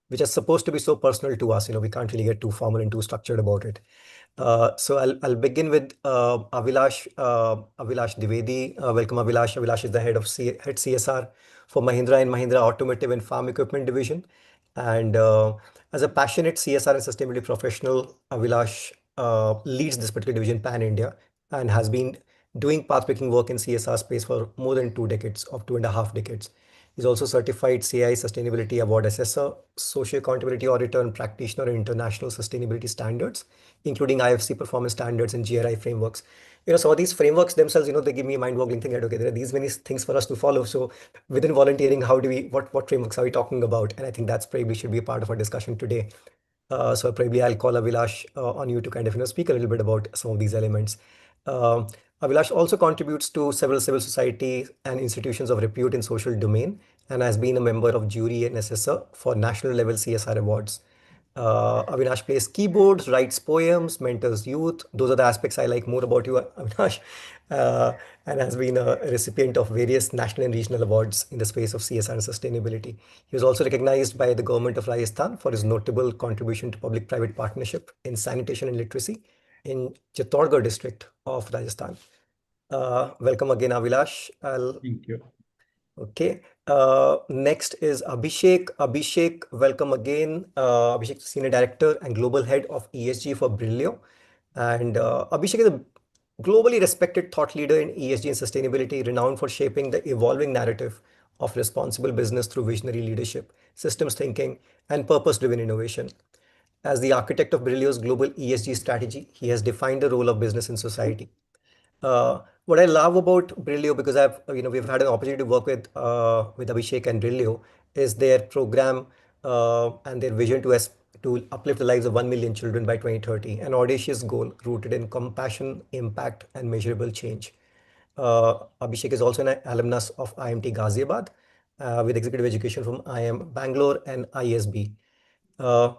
which are supposed to be so personal to us. We can't really get too formal and too structured about it. So I'll begin with Avilash Dwivedi. Welcome, Avilash. Avilash is the head CSR for Mahindra and Mahindra Automotive and Farm Equipment Division. And as a passionate CSR and sustainability professional, Avilash leads this particular division pan India and has been doing pathbreaking work in CSR space for more than 2 decades, of 2.5 decades. He's also certified CII Sustainability Award Assessor, Social Accountability Auditor, and practitioner in international sustainability standards, including IFC performance standards and GRI frameworks. Some of these frameworks themselves, they give me a mind-boggling thing that, okay, there are these many things for us to follow. So within volunteering, what frameworks are we talking about? And I think that's probably should be a part of our discussion today. So probably I'll call Avilash on you to kind of speak a little bit about some of these elements. Um Avilash also contributes to several civil society and institutions of repute in social domain and has been a member of jury and assessor for national level CSR awards. Avinash plays keyboards, writes poems, mentors youth. Those are the aspects I like more about you, Avinash, uh, and has been a recipient of various national and regional awards in the space of CSR and sustainability. He was also recognized by the government of Rajasthan for his notable contribution to public-private partnership in sanitation and literacy in Chittorgarh district of Rajasthan. Welcome again, Avilash. Thank you. Okay. Next is Abhishek. Abhishek, welcome again. Abhishek, Senior Director and Global Head of ESG for Brilio. And Abhishek is a globally respected thought leader in ESG and sustainability, renowned for shaping the evolving narrative of responsible business through visionary leadership, systems thinking, and purpose-driven innovation. As the architect of Brilio's global ESG strategy, he has defined the role of business in society. What I love about Brilio, because we've had an opportunity to work with Abhishek and Brilio, is their program and their vision to uplift the lives of 1 million children by 2030, an audacious goal rooted in compassion, impact, and measurable change. Abhishek is also an alumnus of IMT Ghaziabad with executive education from IM Bangalore and ISB. Uh,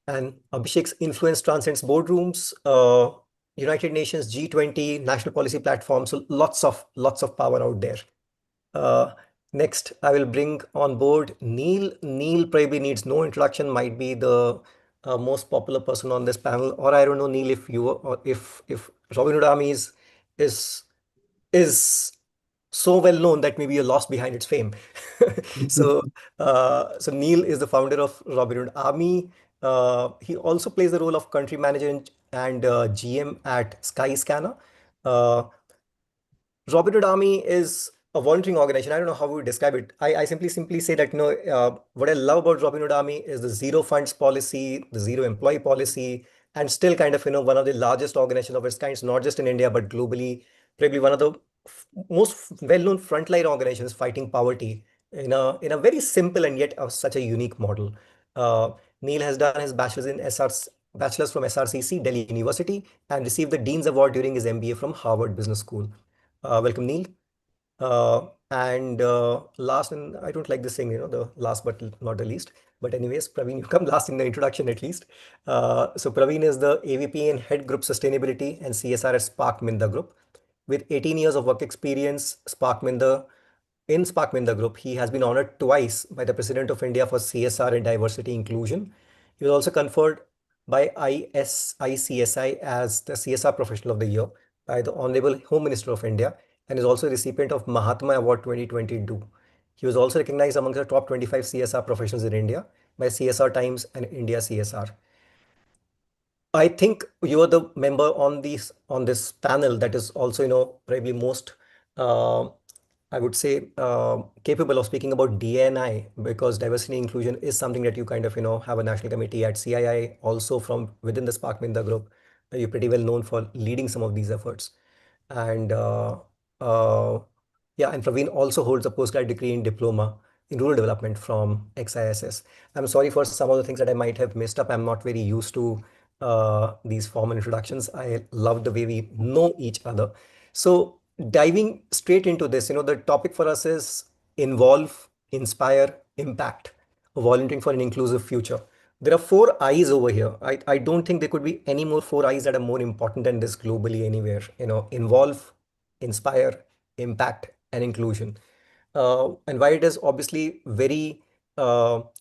and Abhishek's influence transcends boardrooms, United Nations, G20, national policy platforms. So lots of power out there. Uh, Next, I will bring on board Neil. Neil probably needs no introduction. Might be the most popular person on this panel, or I don't know, Neil, if you or if Robin Hood Armies is is so well known that maybe you're lost behind its fame. So, so Neil is the founder of Robin Hood Army. He also plays the role of country manager and GM at Skyscanner. Uh, Robin Hood Army is a volunteering organization. I don't know how we would describe it. I simply say that what I love about Robin Hood Army is the zero funds policy, the zero employee policy, and still kind of one of the largest organizations of its kind, not just in India but globally. Probably one of the most well-known frontline organizations fighting poverty in a very simple and yet such a unique model. Uh, Neil has done his bachelor's from SRCC Delhi University and received the Dean's Award during his MBA from Harvard Business School. Welcome, Neil. And last, and I don't like this saying, the last but not the least. But anyways, Praveen, you come last in the introduction at least. So Praveen is the AVP and Head Group Sustainability and CSR at Spark Minda Group. With 18 years of work experience, Spark Minda Group, he has been honored twice by the President of India for CSR and diversity inclusion. He was also conferred by ICSI as the CSR Professional of the Year by the Honorable Home Minister of India and is also a recipient of Mahatma Award 2022. He was also recognized among the top 25 CSR professionals in India by CSR Times and India CSR. I think you are the member on this panel that is also, probably most, uh, I would say, capable of speaking about DNI because diversity and inclusion is something that you kind of, have a national committee at CII, also from within the Spark Minda group. You're pretty well known for leading some of these efforts. And uh, yeah, and Praveen also holds a postgrad degree in diploma in rural development from XISS. I'm sorry for some of the things that I might have messed up. I'm not very used to these formal introductions. I love the way we know each other. So diving straight into this, the topic for us is involve, inspire, impact, volunteering for an inclusive future. There are four I's over here. I don't think there could be any more four I's that are more important than this globally anywhere. Involve, inspire, impact, and inclusion. And why it is obviously very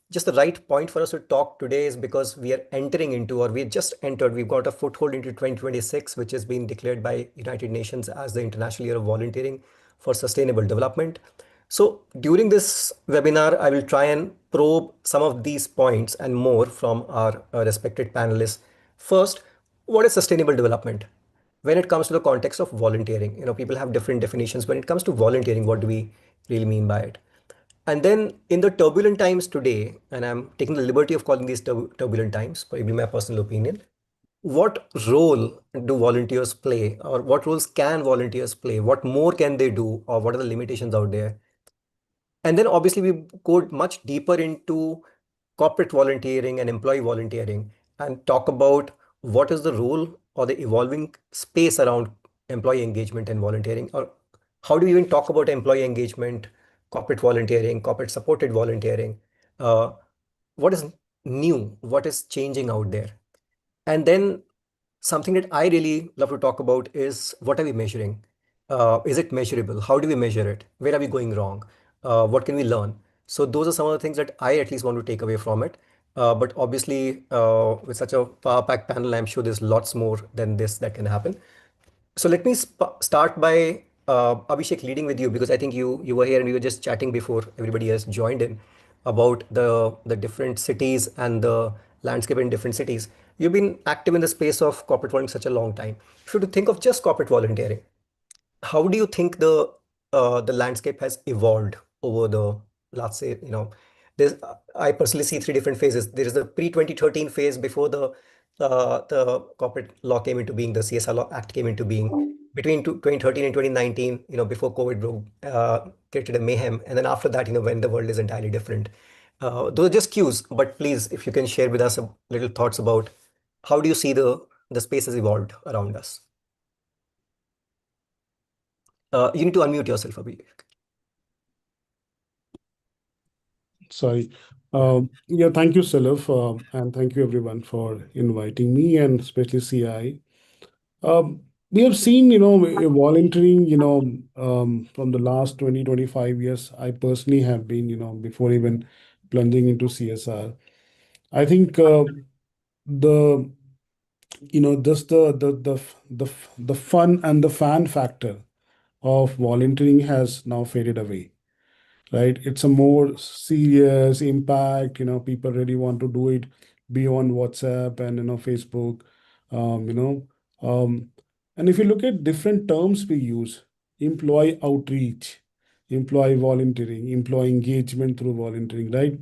just the right point for us to talk today is because we are entering into, or we just entered, we've got a foothold into 2026, which has been declared by United Nations as the International Year of Volunteering for Sustainable Development. So during this webinar, I will try and probe some of these points and more from our respected panelists. First, what is sustainable development? When it comes to the context of volunteering, people have different definitions. When it comes to volunteering, what do we really mean by it? And then in the turbulent times today, and I'm taking the liberty of calling these turbulent times, probably my personal opinion, what role do volunteers play, or what roles can volunteers play? What more can they do, or what are the limitations out there? And then obviously we go much deeper into corporate volunteering and employee volunteering and talk about what is the role or the evolving space around employee engagement and volunteering, or how do we even talk about employee engagement, corporate volunteering, corporate supported volunteering? Uh, what is new? What is changing out there? And then something that I really love to talk about is what are we measuring? Is it measurable? How do we measure it? Where are we going wrong? What can we learn? So those are some of the things that I at least want to take away from it. But obviously, with such a power-packed panel, I'm sure there's lots more than this that can happen. So let me start by Abhishek leading with you, because I think you were here and we were just chatting before everybody else joined in about the different cities and the landscape in different cities. You've been active in the space of corporate volunteering such a long time. If you were to think of just corporate volunteering, how do you think the landscape has evolved over the last, say, there's I personally see three different phases. There is the pre-2013 phase before the corporate law came into being, the CSR law act came into being. Between 2013 and 2019, before COVID broke, created a mayhem, and then after that, when the world is entirely different. Those are just cues, but please, if you can share with us a little thoughts about how do you see the space has evolved around us. You need to unmute yourself, Abhi. Sorry. Yeah, thank you, Salif, and thank you everyone for inviting me, and especially CI. We have seen, volunteering, from the last 20, 25 years. I personally have been, before even plunging into CSR. I think the, just the fun and the fan factor of volunteering has now faded away, right? It's a more serious impact. People really want to do it beyond WhatsApp and Facebook. Um, you know, um, and if you look at different terms we use, employee outreach, employee volunteering, employee engagement through volunteering, right?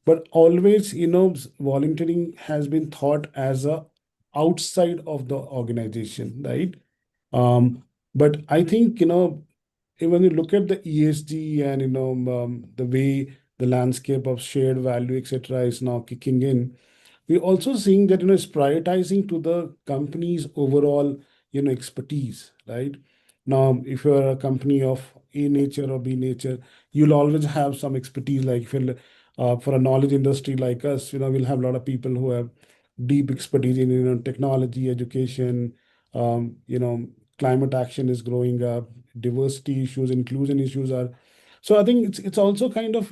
But always, volunteering has been thought as a outside of the organization, right? Um, but I think, when you look at the ESG and the way the landscape of shared value, etc., is now kicking in, we're also seeing that it's prioritizing to the company's overall expertise, right? Now, if you're a company of A nature or B nature, you'll always have some expertise. Like if you're for a knowledge industry like us, we'll have a lot of people who have deep expertise in technology, education, climate action is growing up, diversity issues, inclusion issues are. So I think it's also kind of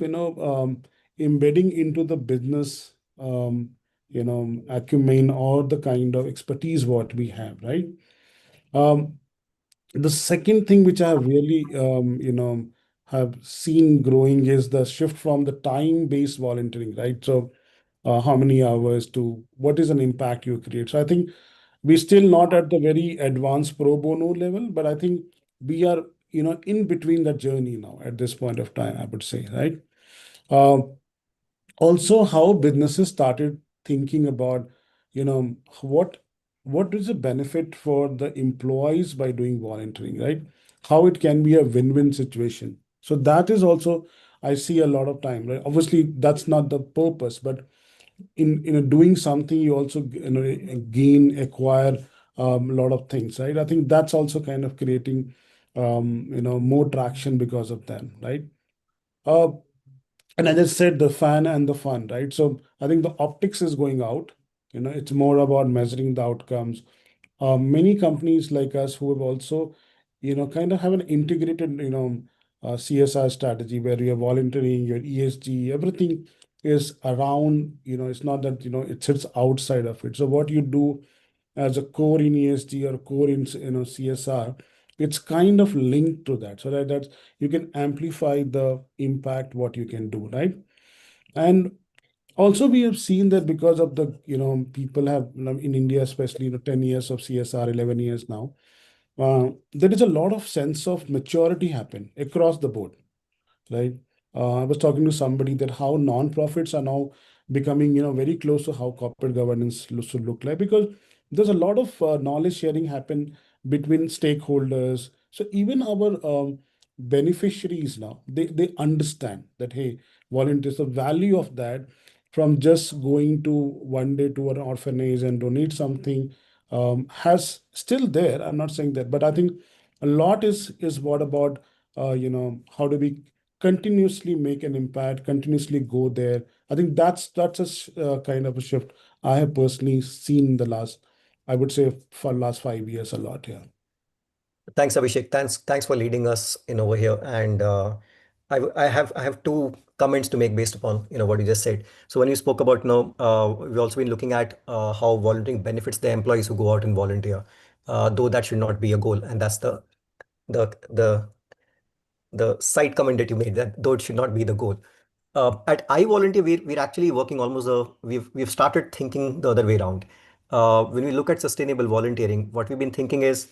embedding into the business acumen or the kind of expertise what we have, right? Um, the second thing which I have really have seen growing is the shift from the time-based volunteering, right? So how many hours to what is an impact you create. So I think we're still not at the very advanced pro bono level, but I think we are in between that journey now at this point of time, I would say, right? Uh, Also how businesses started thinking about what is the benefit for the employees by doing volunteering, right? How it can be a win-win situation. So that is also I see a lot of time, right? Obviously that's not the purpose, but in doing something you also gain, acquire a lot of things, right? I think that's also kind of creating more traction because of that, right? uh, and as I said, the fan and the fun, right? So I think the optics is going out. It's more about measuring the outcomes. Many companies like us who have also, kind of have an integrated, CSR strategy where you're volunteering, your ESG, everything is around, it's not that, it sits outside of it. So what you do as a core in ESG or core in, CSR, it's kind of linked to that. So that's, you can amplify the impact, what you can do, right? And also we have seen that because of the, people have, in India, especially, 10 years of CSR, 11 years now, there is a lot of sense of maturity happen across the board, right? I was talking to somebody that how non-profits are now becoming, very close to how corporate governance should look like, because there's a lot of knowledge sharing happen between stakeholders. So even our beneficiaries now, they understand that, hey, volunteers, the value of that, from just going to one day to an orphanage and donate something, has still there. I'm not saying that, but I think a lot is what about, how do we continuously make an impact, continuously go there. I think that's kind of a shift I have personally seen in the last, I would say, for last 5 years a lot here. Thanks, Abhishek. Thanks for leading us in over here. And I have two comments to make based upon what you just said. So when you spoke about we've also been looking at how volunteering benefits the employees who go out and volunteer, though that should not be a goal, and that's the the the side comment that you made, that though it should not be the goal. At I Volunteer, we're actually working almost we've started thinking the other way around. When we look at sustainable volunteering, what we've been thinking is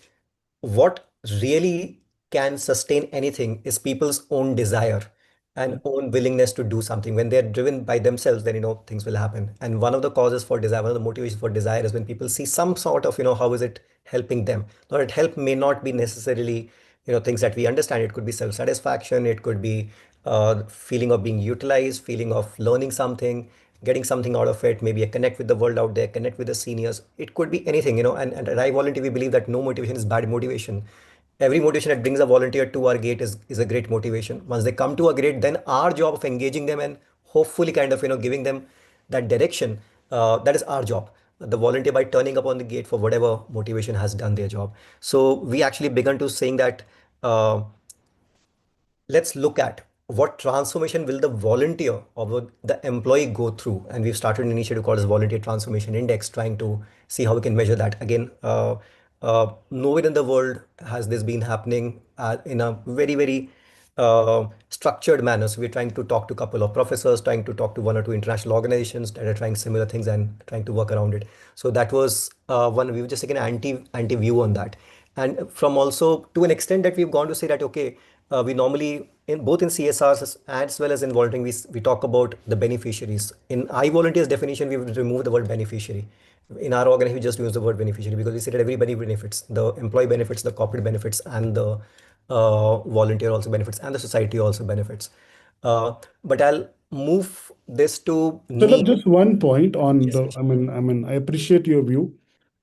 what really can sustain anything is people's own desire and own willingness to do something. When they're driven by themselves, then things will happen. And one of the causes for desire, one of the motivations for desire is when people see some sort of how is it helping them. Now, that help may not be necessarily things that we understand. It could be self-satisfaction, it could be feeling of being utilized, feeling of learning something, getting something out of it, maybe a connect with the world out there, connect with the seniors. It could be anything. And at I Volunteer, we believe that no motivation is bad motivation. Every motivation that brings a volunteer to our gate is a great motivation. Once they come to our gate, then our job of engaging them and hopefully kind of giving them that direction, that is our job. The volunteer, by turning up on the gate for whatever motivation, has done their job. So we actually begun to saying that, uh, let's look at what transformation will the volunteer or will the employee go through. And we've started an initiative called as Volunteer Transformation Index, trying to see how we can measure that. Again, nowhere in the world has this been happening in a very, very structured manner. So we're trying to talk to a couple of professors, trying to talk to one or two international organizations that are trying similar things and trying to work around it. So that was one. We were just taking an anti view on that, and from also to an extent that we've gone to say that, okay, we normally in both in CSRs as well as in volunteering, we talk about the beneficiaries. In I Volunteers definition, we've removed the word beneficiary. In our organization, we just use the word beneficiary because we say that everybody benefits. The employee benefits, the corporate benefits, and the volunteer also benefits, and the society also benefits. But I'll move this to So look, Neil. just one point on Yes, the, Abhishek. I mean, I appreciate your view.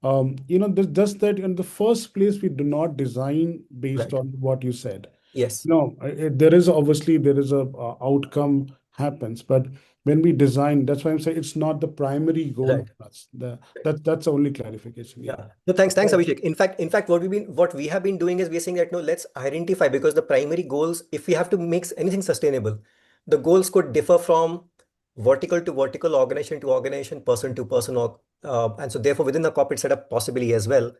Just that in the first place, we do not design based Right. on what you said. Yes. No, there is obviously there is a outcome happens, but when we design, that's why I'm saying it's not the primary goal Right. for us. That's the only clarification. Yeah. Yeah. No, thanks, Right. Abhishek. In fact, what we have been doing is we're saying that no, let's identify, because the primary goals, if we have to make anything sustainable, the goals could differ from vertical to vertical, organization to organization, person to person, or and so therefore within the corporate setup possibly as well.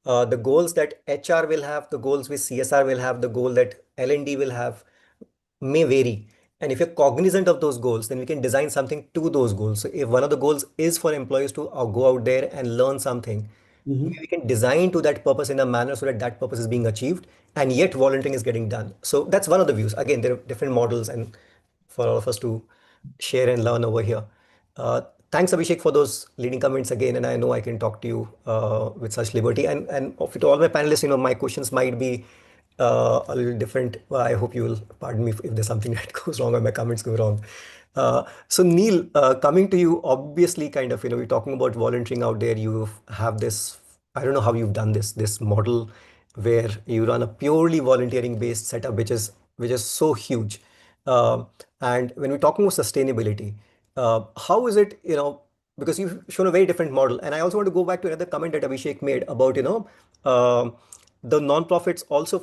The goals that HR will have, the goals which CSR will have, the goal that L&D will have may vary. And if you're cognizant of those goals, then we can design something to those goals. So if one of the goals is for employees to go out there and learn something, Mhm. we can design to that purpose in a manner so that that purpose is being achieved, and yet volunteering is getting done. So that's one of the views. Again, there are different models, and for all of us to share and learn over here. Uh, Thanks, Abhishek, for those leading comments again. And I know I can talk to you with such liberty. And to all my panelists, my questions might be a little different. I hope you will pardon me if there's something that goes wrong or my comments go wrong. So Neil, coming to you, obviously, kind of, we're talking about volunteering out there. You have this, I don't know how you've done this model where you run a purely volunteering based setup, which is so huge. Um, and when we're talking about sustainability, how is it, because you've shown a very different model. And I also want to go back to another comment that Abhishek made about, um, the nonprofits also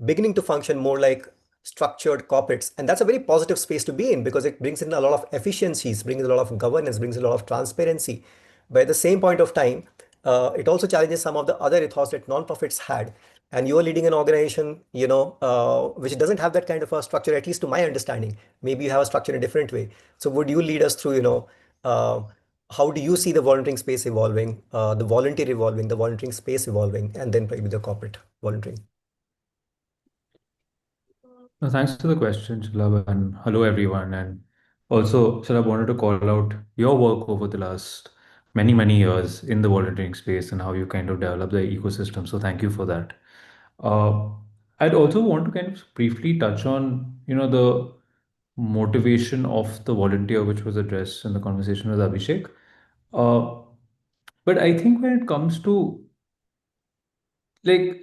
beginning to function more like structured corporates. And that's a very positive space to be in because it brings in a lot of efficiencies, brings a lot of governance, brings a lot of transparency. But at the same point of time, it also challenges some of the other ethos that nonprofits had. And you are leading an organization, which doesn't have that kind of a structure, at least to my understanding. Maybe you have a structure in a different way. So would you lead us through, uh, how do you see the volunteering space evolving, the volunteer evolving, the volunteering space evolving, and then maybe the corporate volunteering? No, thanks for the question, Shalab, and hello everyone. And also, Shalab, wanted to call out your work over the last many, many years in the volunteering space and how you kind of develop the ecosystem. So thank you for that. Uh, I'd also want to kind of briefly touch on, the motivation of the volunteer, which was addressed in the conversation with Abhishek. Uh, but I think when it comes to like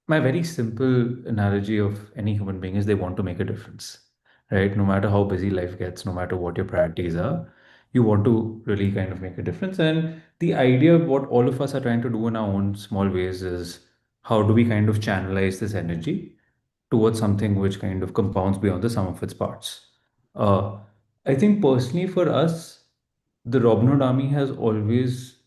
my very simple analogy of any human being is they want to make a difference, right? No matter how busy life gets, no matter what your priorities are, you want to really kind of make a difference. And the idea of what all of us are trying to do in our own small ways is how do we kind of channelize this energy towards something which kind of compounds beyond the sum of its parts. Uh, I think personally for us, the Robin Hood Army has always,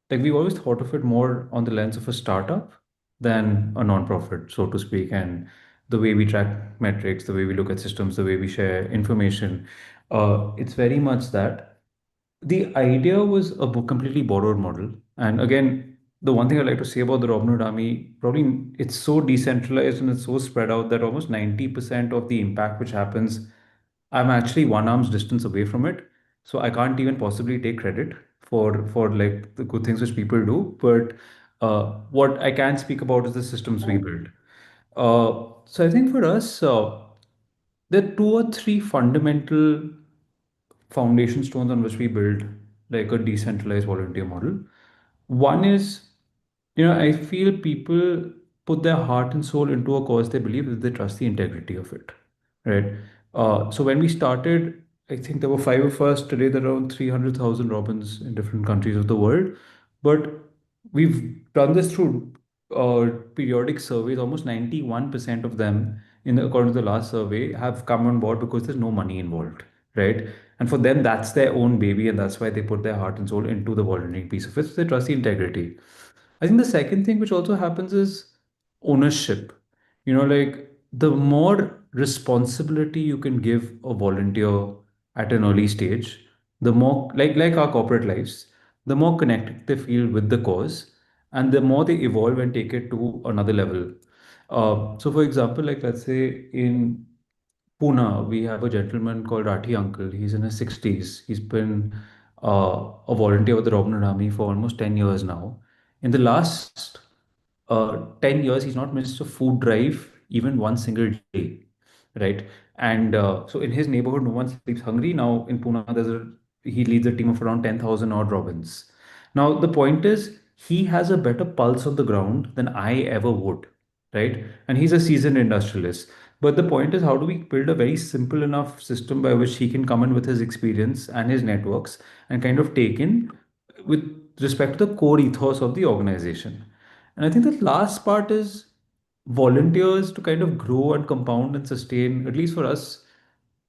like, we've always thought of it more on the lens of a startup than a non-profit, so to speak. And the way we track metrics, the way we look at systems, the way we share information, it's very much that the idea was a completely borrowed model. And again, the one thing I like to say about the Robin Hood Army, probably it's so decentralized and it's so spread out that almost 90% of the impact which happens, I'm actually one arm's distance away from it. So I can't even possibly take credit for like the good things which people do. But what I can speak about is the systems we build. So I think for us, there are two or three fundamental foundation stones on which we build like a decentralized volunteer model. One is, I feel people put their heart and soul into a cause they believe if they trust the integrity of it, right? So when we started, I think there were five of us. Today, there are around 300,000 Robins in different countries of the world. But we've done this through periodic surveys. Almost 91% of them, according to the last survey, have come on board because there's no money involved, right? And for them, that's their own baby, and that's why they put their heart and soul into the volunteering piece of it. So they trust the integrity. I think the second thing which also happens is ownership. Like the more responsibility you can give a volunteer at an early stage, the more like our corporate lives, the more connected they feel with the cause, and the more they evolve and take it to another level. So, for example, like let's say in Pune, we have a gentleman called Rathi Uncle. He's in his 60s. He's been a volunteer with the Robin Hood Army for almost 10 years now. In the last 10 years, he's not missed a food drive even one single day, right? And so in his neighborhood, no one sleeps hungry. Now in Pune, he leads a team of around 10,000 odd Robins. Now, the point is, he has a better pulse on the ground than I ever would, right? And he's a seasoned industrialist. But the point is, how do we build a very simple enough system by which he can come in with his experience and his networks and kind of take in with respect to the core ethos of the organization? And I think the last part is volunteers to kind of grow and compound and sustain, at least for us,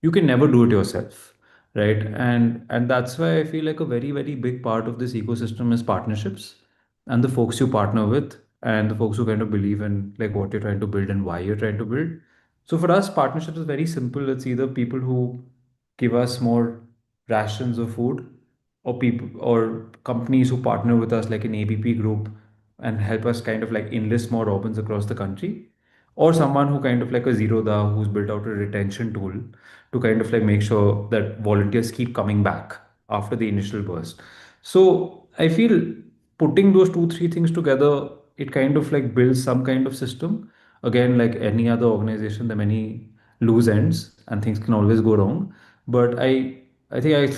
you can never do it yourself, right? And that's why I feel like a very, very big part of this ecosystem is partnerships and the folks you partner with and the folks who kind of believe in like what you're trying to build and why you're trying to build. So for us, partnerships is very simple. It's either people who give us more rations of food, or people or companies who partner with us like an ABP group and help us kind of like enlist more Robins across the country, or someone who kind of like a zero da who's built out a retention tool to kind of like make sure that volunteers keep coming back after the initial burst. So I feel putting those two three things together, it kind of like builds some kind of system. Again, like any other organization, there are many loose ends and things can always go wrong. But I think I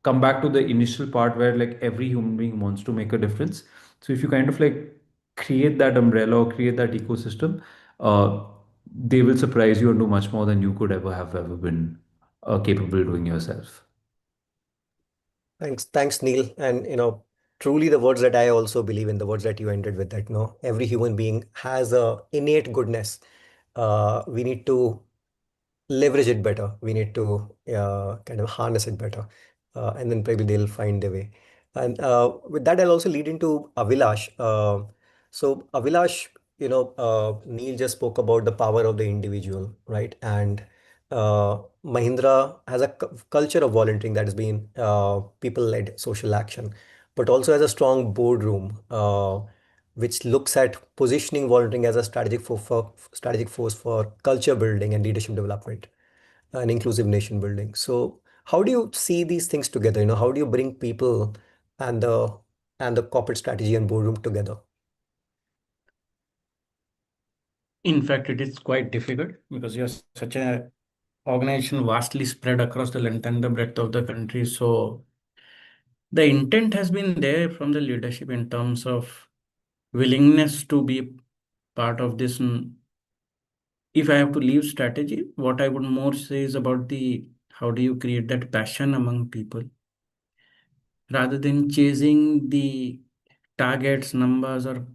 come back to the initial part where like every human being wants to make a difference. So if you kind of like create that umbrella or create that ecosystem, uh, they will surprise you and do much more than you could ever been capable doing yourself. Thanks, Neil. And truly the words that I also believe in, the words that you ended with, that every human being has a innate goodness. We need to leverage it better. We need to kind of harness it better, and then probably they'll find their way. And with that, I'll also lead into Avilash. So Avilash, Neil just spoke about the power of the individual, right? And Mahindra has a culture of volunteering that has been people-led social action, but also has a strong boardroom. Which looks at positioning volunteering as a strategic force for culture building and leadership development and inclusive nation building. So how do you see these things together? How do you bring people and the corporate strategy and boardroom together? In fact, it is quite difficult because you're such a organization vastly spread across the length and the breadth of the country. So the intent has been there from the leadership in terms of willingness to be part of this. If I have to leave strategy, what I would more say is about the how do you create that passion among people rather than chasing the targets, numbers, or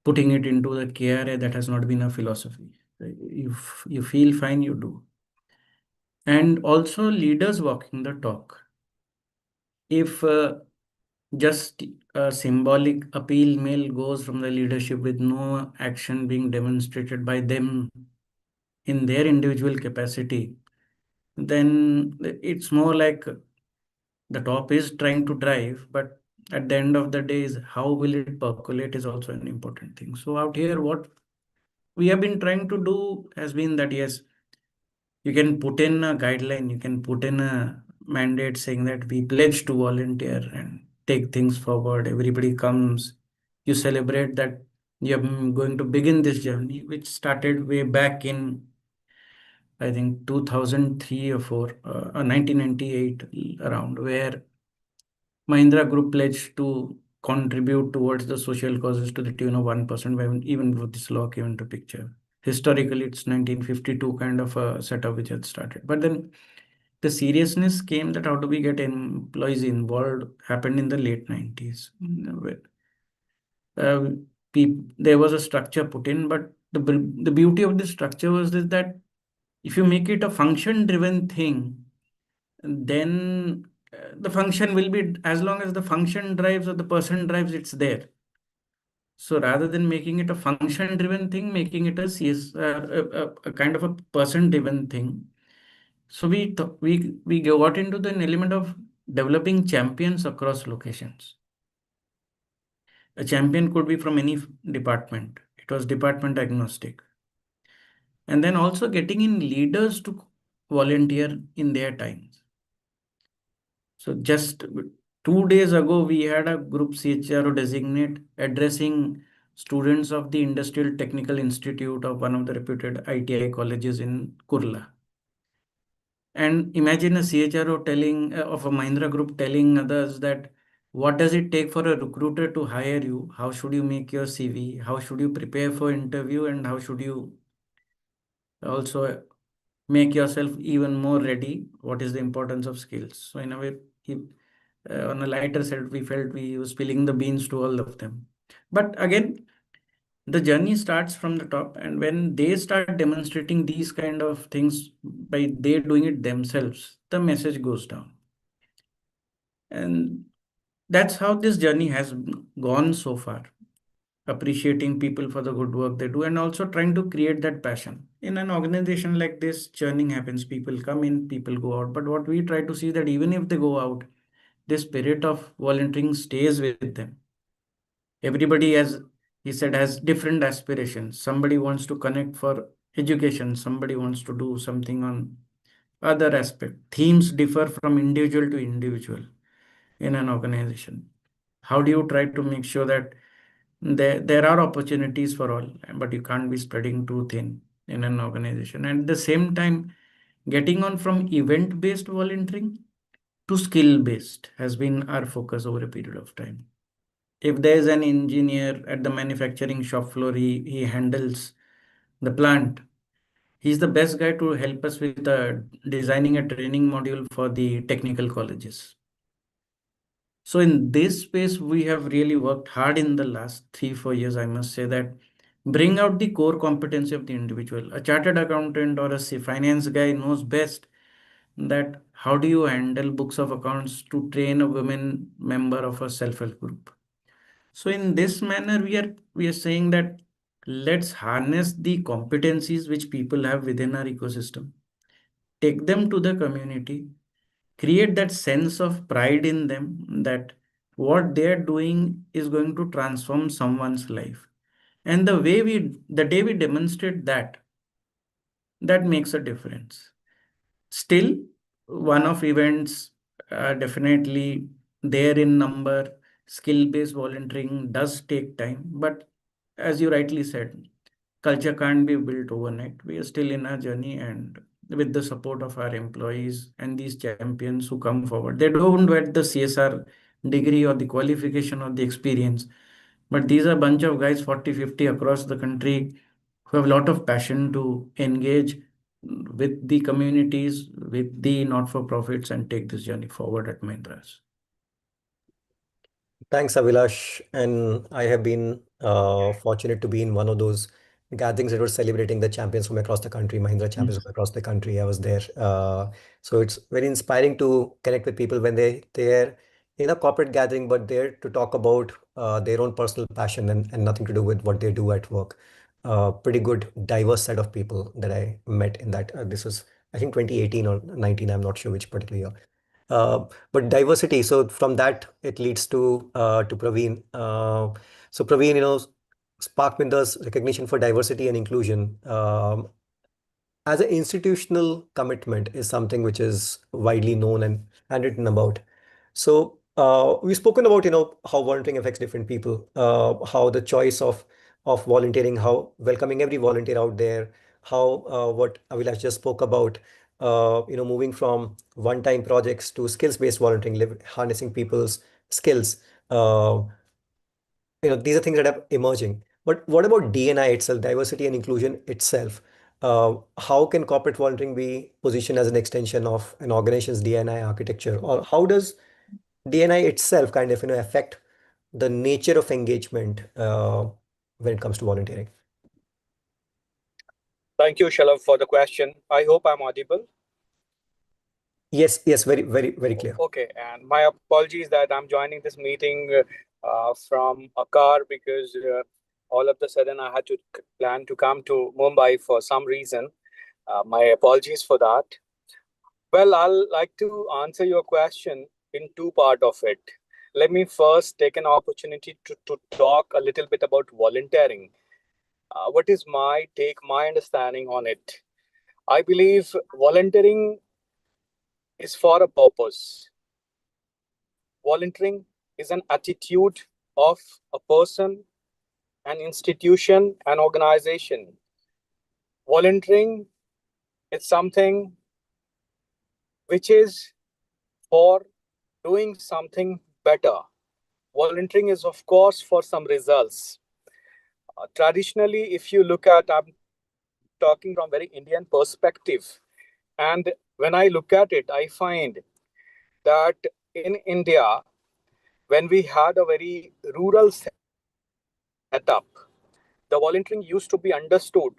putting it into the KRA. That has not been a philosophy. You feel fine, you do. And also leaders walking the talk. If just a symbolic appeal mail goes from the leadership with no action being demonstrated by them in their individual capacity, then it's more like the top is trying to drive, but at the end of the day, is how will it percolate is also an important thing. So out here, what we have been trying to do has been that yes, you can put in a guideline, you can put in a mandate saying that we pledge to volunteer and take things forward. Everybody comes, you celebrate that you're going to begin this journey, which started way back in, I think, 2003 or 4, 1998 around, where Mahindra Group pledged to contribute towards the social causes to the tune of 1% when even before this law came into picture. Historically, it's 1952 kind of a setup which had started. But then the seriousness came that how do we get employees involved happened in the late 90s. Uh, there was a structure put in, but the beauty of this structure was this, that if you make it a function driven thing, then the function will be, as long as the function drives or the person drives, it's there. So rather than making it a function driven thing, making it a CS, a kind of a person driven thing. So we got into the element of developing champions across locations. A champion could be from any department. It was department agnostic. And then also getting in leaders to volunteer in their times. So just 2 days ago, we had a group CHRO designate addressing students of the Industrial Technical Institute of one of the reputed ITI colleges in Kurla. And imagine a CHRO telling of a Mahindra Group telling others that what does it take for a recruiter to hire you? How should you make your CV? How should you prepare for interview? And how should you also make yourself even more ready? What is the importance of skills? So in a way, on a lighter side, we felt we were spilling the beans to all of them. But again, the journey starts from the top, and when they start demonstrating these kind of things by they doing it themselves, the message goes down. And that's how this journey has gone so far, appreciating people for the good work they do and also trying to create that passion. In an organization like this, churning happens, people come in, people go out. But what we try to see that even if they go out, the spirit of volunteering stays with them. Everybody, as he said, has different aspirations. Somebody wants to connect for education, somebody wants to do something on other aspect. Themes differ from individual to individual in an organization. How do you try to make sure that there are opportunities for all, but you can't be spreading too thin in an organization? And at the same time, getting on from event based volunteering to skill based has been our focus over a period of time. If there's an engineer at the manufacturing shop floor, he handles the plant. He's the best guy to help us with designing a training module for the technical colleges. So in this space, we have really worked hard in the last 3, 4 years. I must say that bring out the core competency of the individual. A chartered accountant or a finance guy knows best that how do you handle books of accounts to train a women member of a self-help group. So in this manner, we are saying that let's harness the competencies which people have within our ecosystem, take them to the community, create that sense of pride in them that what they're doing is going to transform someone's life. And the day we demonstrate that, that makes a difference. Still, one-off events are definitely there in number. Skill-based volunteering does take time, but as you rightly said, culture can't be built overnight. We are still in our journey, and with the support of our employees and these champions who come forward, they don't get the CSR degree or the qualification or the experience, but these are a bunch of guys 40, 50 across the country who have a lot of passion to engage with the communities, with the not-for-profits, and take this journey forward at Mahindras. Thanks, Avilash. And I have been fortunate to be in one of those gatherings that were celebrating the champions from across the country, Mahindra champions Yes. from across the country. I was there. So it's very inspiring to connect with people when they're in a corporate gathering, but they're to talk about their own personal passion and nothing to do with what they do at work. Pretty good, diverse set of people that I met in that. This was, I think, 2018 or 19. I'm not sure which particular year. But diversity. So from that, it leads to Praveen. So Praveen, Spark Minder's recognition for diversity and inclusion as an institutional commitment is something which is widely known and written about. So we've spoken about how volunteering affects different people, how the choice of volunteering, how welcoming every volunteer out there, how what Avilash just spoke about, moving from one-time projects to skills-based volunteering, harnessing people's skills. Uh, these are things that are emerging. But what about D&I itself, diversity and inclusion itself? How can corporate volunteering be positioned as an extension of an organization's D&I architecture? Or how does D&I itself kind of, affect the nature of engagement when it comes to volunteering? Thank you, Shalab, for the question. I hope I'm audible. Yes, yes, very, very, very clear. Okay, and my apologies that I'm joining this meeting from a car because all of a sudden I had to plan to come to Mumbai for some reason. My apologies for that. Well, I'll like to answer your question in two part of it. Let me first take an opportunity to talk a little bit about volunteering. What is my take, my understanding on it? I believe volunteering is for a purpose. Volunteering is an attitude of a person, an institution, an organization. Volunteering is something which is for doing something better. Volunteering is, of course, for some results. Traditionally, if you look at, I'm talking from very Indian perspective. And when I look at it, I find that in India, when we had a very rural setup, the volunteering used to be understood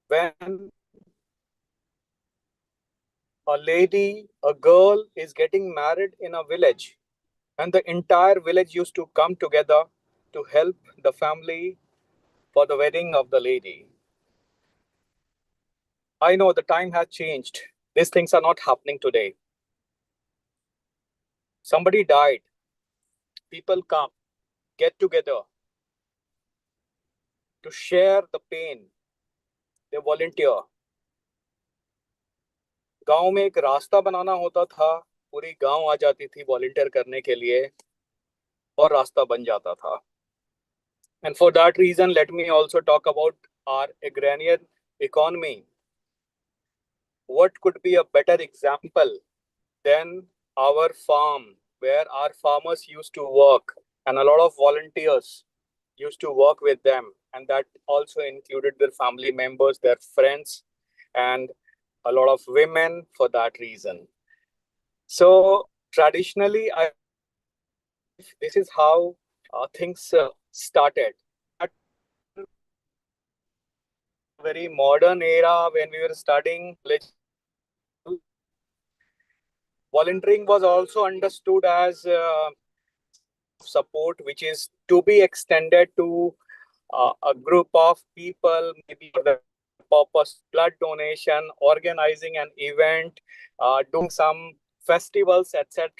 when a lady, a girl is getting married in a village, and the entire village used to come together to help the family for the wedding of the lady. I know the time has changed. These things are not happening today. Somebody died. People come, get together to share the pain. They volunteer. गांव में एक रास्ता बनाना होता था, पूरी गांव आ जाती थी वॉलंटियर करने के लिए और रास्ता बन जाता था. And for that reason, let me also talk about our agrarian economy. What could be a better example than our farm, where our farmers used to work and a lot of volunteers used to work with them, and that also included their family members, their friends, and a lot of women for that reason. So traditionally, this is how things started. very modern era when we were studying college level. Volunteering was also understood as system of support, which is to be extended to a group of people, maybe for the purpose blood donation, organizing an event, doing some festivals, etc.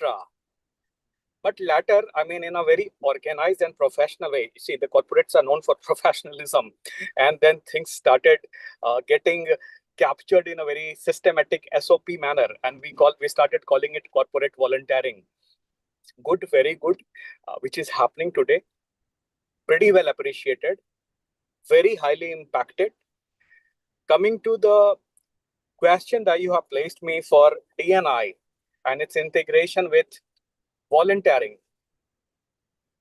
But latter, I mean, in a very organized and professional way. You see, the corporates are known for professionalism, and then things started getting captured in a very systematic SOP manner, and we started calling it corporate volunteering. Good, very good, which is happening today. Pretty well appreciated, very highly impacted. Coming to the question that you have placed me for DNI and its integration with volunteering.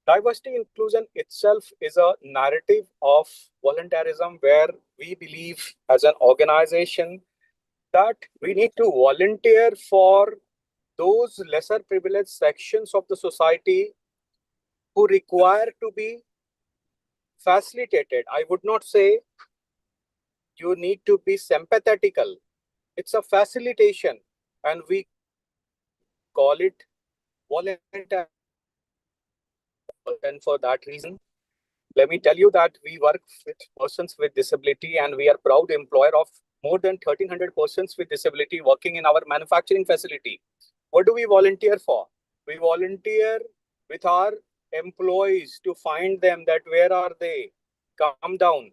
Diversity inclusion itself is a narrative of volunteerism where we believe as an organization that we need to volunteer for those lesser privileged sections of the society who require to be facilitated. I would not say you need to be sympathetical. It's a facilitation, and we call it volunteer. And for that reason, let me tell you that we work with persons with disability, and we are proud employer of more than 1,300 persons with disability working in our manufacturing facility. What do we volunteer for? We volunteer with our employees to find them that where are they? Come down.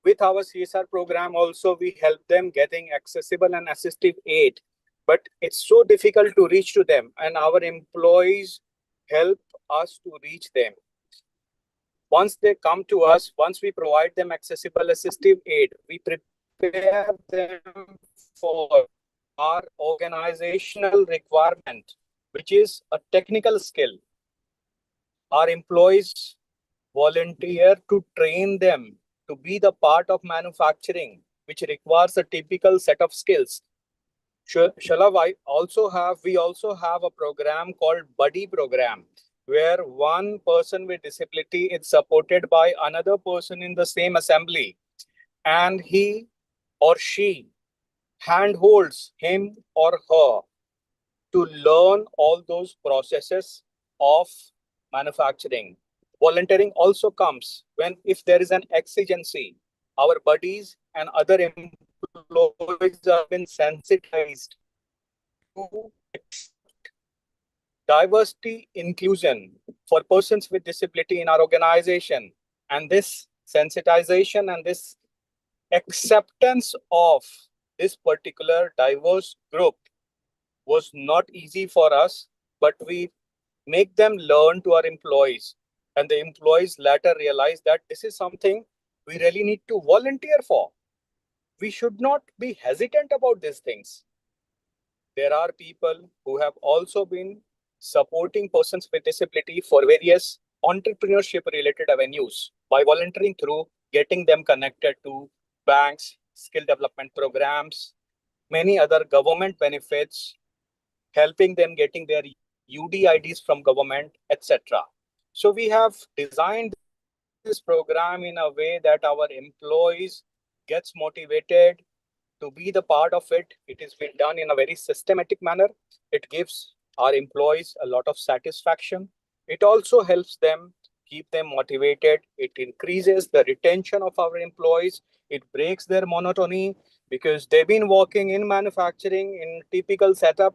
With our CSR program also, we help them getting accessible and assistive aid. But it's so difficult to reach to them, and our employees help us to reach them. Once they come to us, once we provide them accessible assistive aid, we prepare them for our organizational requirement, which is a technical skill. Our employees volunteer to train them to be the part of manufacturing, which requires a typical set of skills. Shalab, we also have a program called Buddy Program, where one person with disability is supported by another person in the same assembly, and he or she handholds him or her to learn all those processes of manufacturing. Volunteering also comes when if there is an exigency, our buddies and other employees have been sensitized to diversity inclusion for persons with disability in our organization. And this sensitization and this acceptance of this particular diverse group was not easy for us, but we make them learn to our employees. And the employees later realize that this is something we really need to volunteer for. We should not be hesitant about these things. There are people who have also been supporting persons with disability for various entrepreneurship related avenues by volunteering through getting them connected to banks, skill development programs, many other government benefits, helping them getting their UDIDs from government, etc. So we have designed this program in a way that our employees gets motivated to be the part of it. It has been done in a very systematic manner. It gives our employees a lot of satisfaction. It also helps them keep them motivated. It increases the retention of our employees. It breaks their monotony because they've been working in manufacturing in typical setup.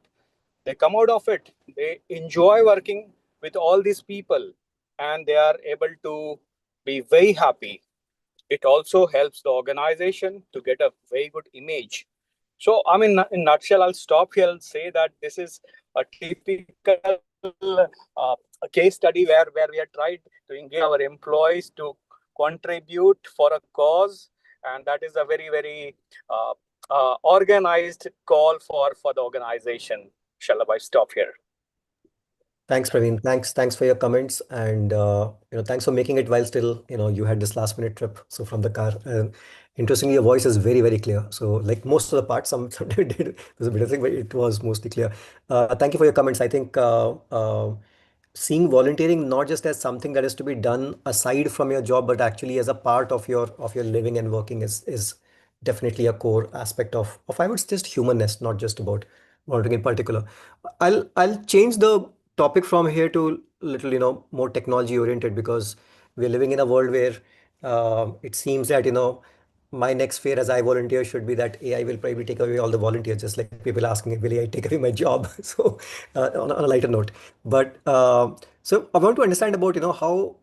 They come out of it. They enjoy working with all these people, and they are able to be very happy. It also helps the organization to get a very good image. So, I mean, in nutshell, I'll stop here and say that this is a typical a case study where we have tried to engage our employees to contribute for a cause, and that is a very, very organized call for the organization. Shall I stop here? Thanks, Praveen. Thanks for your comments, and thanks for making it while still you had this last minute trip. So from the car, interestingly, your voice is very very clear. So like most of the parts, some did was a bit of thing, but it was mostly clear. Thank you for your comments. I think seeing volunteering not just as something that is to be done aside from your job, but actually as a part of your living and working is definitely a core aspect of I would say just humanness, not just about volunteering in particular. I'll change the topic from here to little, more technology oriented, because we're living in a world where it seems that, my next fear as I volunteer should be that AI will probably take away all the volunteers, just like people asking, will AI take away my job? So, on a lighter note, but so I want to understand about, how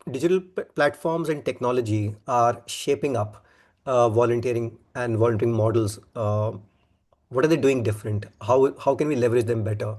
digital platforms and technology are shaping up volunteering and volunteering models. What are they doing different? How can we leverage them better?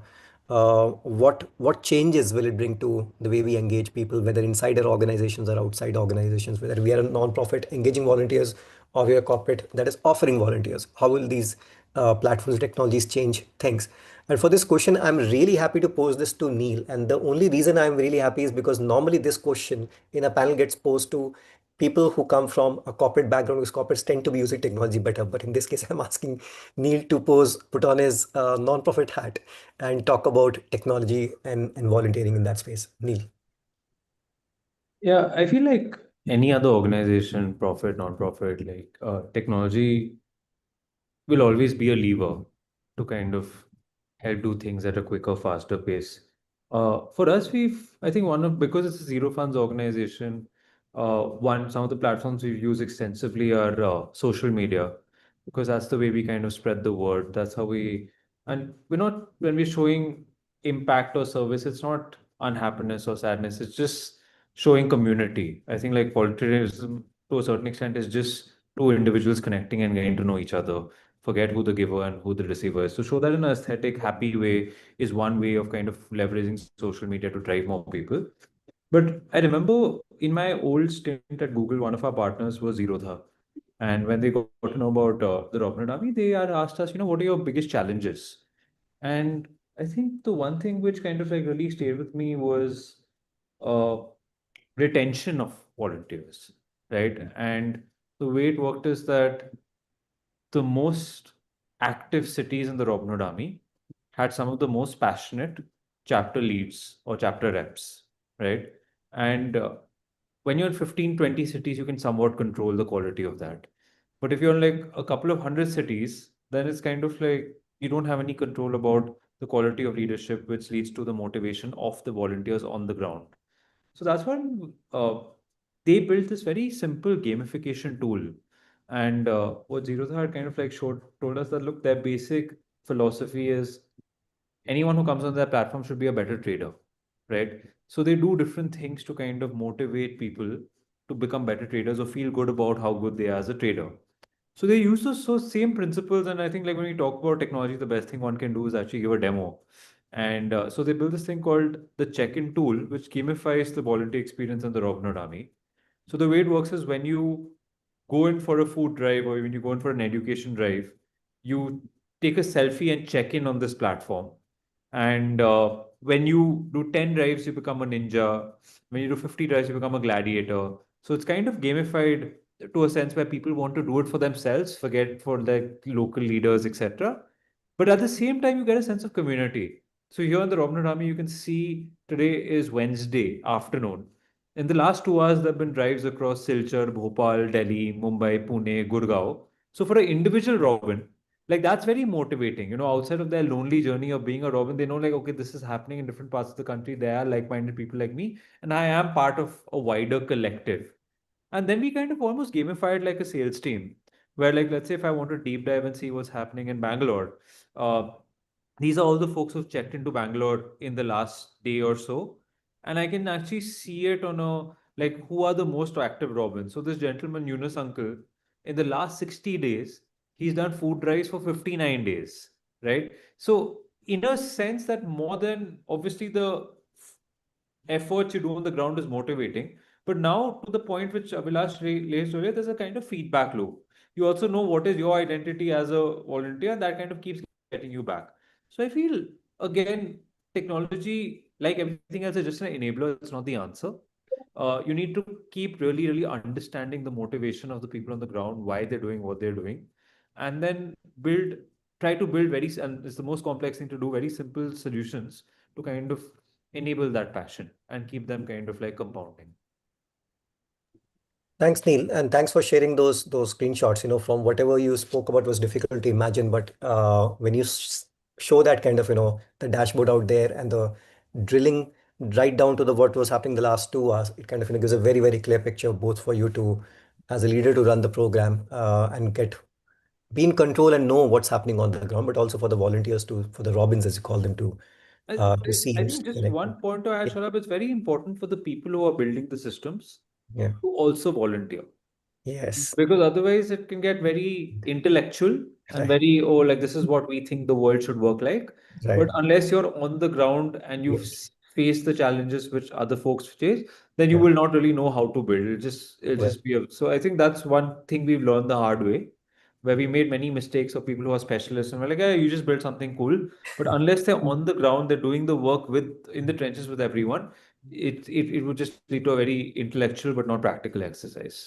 What changes will it bring to the way we engage people, whether inside our organizations or outside organizations, whether we are a non-profit engaging volunteers or we are a corporate that is offering volunteers? How will these platforms, technologies change things? And for this question, I'm really happy to pose this to Neil. And the only reason I'm really happy is because normally this question in a panel gets posed to people who come from a corporate background, because corporates tend to be using technology better. But in this case, I'm asking Neil to put on his non-profit hat and talk about technology and volunteering in that space. Neil. Yeah, I feel like any other organization, profit, non-profit, like technology will always be a lever to kind of help do things at a quicker, faster pace. For us, I think because it's a zero funds organization, some of the platforms we've used extensively are social media, because that's the way we kind of spread the word. That's how and we're not, when we're showing impact or service, it's not unhappiness or sadness, it's just showing community. I think like volunteerism to a certain extent is just two individuals connecting and getting to know each other, forget who the giver and who the receiver is. So show that in an aesthetic, happy way is one way of kind of leveraging social media to drive more people. But I remember in my old stint at Google, one of our partners was Zerodha. And when they got to know about the Robinhood Army, they had asked us, what are your biggest challenges? And I think the one thing which kind of like really stayed with me was uh, retention of volunteers, right? And the way it worked is that the most active cities in the Robin Hood Army had some of the most passionate chapter leads or chapter reps, right? And when you're in 15, 20 cities, you can somewhat control the quality of that. But if you're in like a couple of hundred cities, then it's kind of like you don't have any control about the quality of leadership, which leads to the motivation of the volunteers on the ground. So that's when they built this very simple gamification tool. And what Zerodha had kind of like told us that look, their basic philosophy is anyone who comes on their platform should be a better trader, right? So they do different things to kind of motivate people to become better traders or feel good about how good they are as a trader. So they use those same principles, and I think like when we talk about technology, the best thing one can do is actually give a demo. And so they built this thing called the check-in tool, which gamifies the volunteer experience in the Robinhood Army. So the way it works is when you go in for a food drive or when you go in for an education drive, you take a selfie and check in on this platform. And when you do 10 drives, you become a ninja. When you do 50 drives, you become a gladiator. So it's kind of gamified to a sense where people want to do it for themselves, forget for their local leaders, etc. But at the same time, you get a sense of community. So here in the Robin Hood Army, you can see today is Wednesday afternoon. In the last 2 hours, there have been drives across Silchar, Bhopal, Delhi, Mumbai, Pune, Gurgaon. So for an individual Robin, like that's very motivating. Outside of their lonely journey of being a Robin, they know like, okay, this is happening in different parts of the country. There are like-minded people like me, and I am part of a wider collective. And then we kind of almost gamified like a sales team, where like let's say if I want to deep dive and see what's happening in Bangalore, uh, these are all the folks who've checked into Bangalore in the last day or so, and I can actually see it on a like who are the most active Robins. So this gentleman Yunus uncle, in the last 60 days, he's done food drives for 59 days, right? So in a sense that more than obviously the efforts you do on the ground is motivating. But now to the point which Abhilash raised earlier, there's a kind of feedback loop. You also know what is your identity as a volunteer, that kind of keeps getting you back. So I feel again, technology, like everything else, is just an enabler, it's not the answer. You need to keep really, really understanding the motivation of the people on the ground, why they're doing what they're doing, and then try to build and it's the most complex thing to do, very simple solutions to kind of enable that passion and keep them kind of like compounding. Thanks, Neil, and thanks for sharing those screenshots. From whatever you spoke about was difficult to imagine, but when you show that kind of the dashboard out there and the drilling right down to the what was happening the last 2 hours, it kind of gives a very very clear picture both for you to as a leader to run the program and be in control and know what's happening on the ground, but also for the volunteers to for the Robins as you call them I, to see I who's think just connected. one point to add, Sharab, it's very important for the people who are building the systems Yeah. to also volunteer. Yes. Because otherwise it can get very intellectual and Right. very, oh, like this is what we think the world should work like. But Right. unless you're on the ground and you've Yes. faced the challenges which other folks face, then you Yeah. will not really know how to build. It'll Well, just be so I think that's one thing we've learned the hard way, where we made many mistakes of people who are specialists and we're like, yeah, you just build something cool. But unless they're on the ground, they're doing the work with in the trenches with everyone, it would just lead to a very intellectual but not practical exercise.